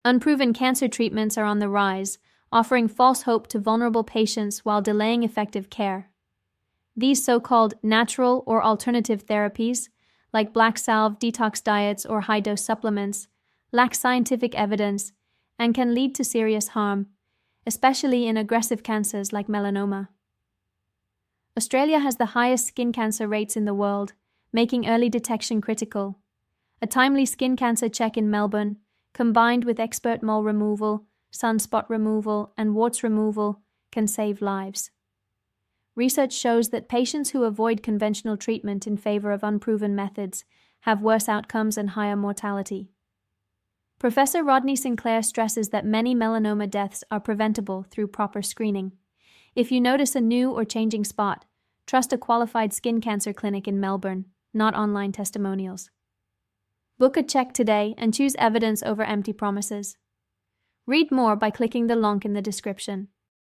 Unproven cancer treatments are on the rise, offering false hope to vulnerable patients while delaying effective care. These so-called natural or alternative therapies, like black salve, detox diets, or high-dose supplements, lack scientific evidence and can lead to serious harm, especially in aggressive cancers like melanoma. Australia has the highest skin cancer rates in the world, making early detection critical. A timely skin cancer check in Melbourne, combined with expert mole removal, sunspot removal, and warts removal, can save lives. Research shows that patients who avoid conventional treatment in favor of unproven methods have worse outcomes and higher mortality. Professor Rodney Sinclair stresses that many melanoma deaths are preventable through proper screening. If you notice a new or changing spot, trust a qualified skin cancer clinic in Melbourne, not online testimonials. Book a check today and choose evidence over empty promises. Read more by clicking the link in the description.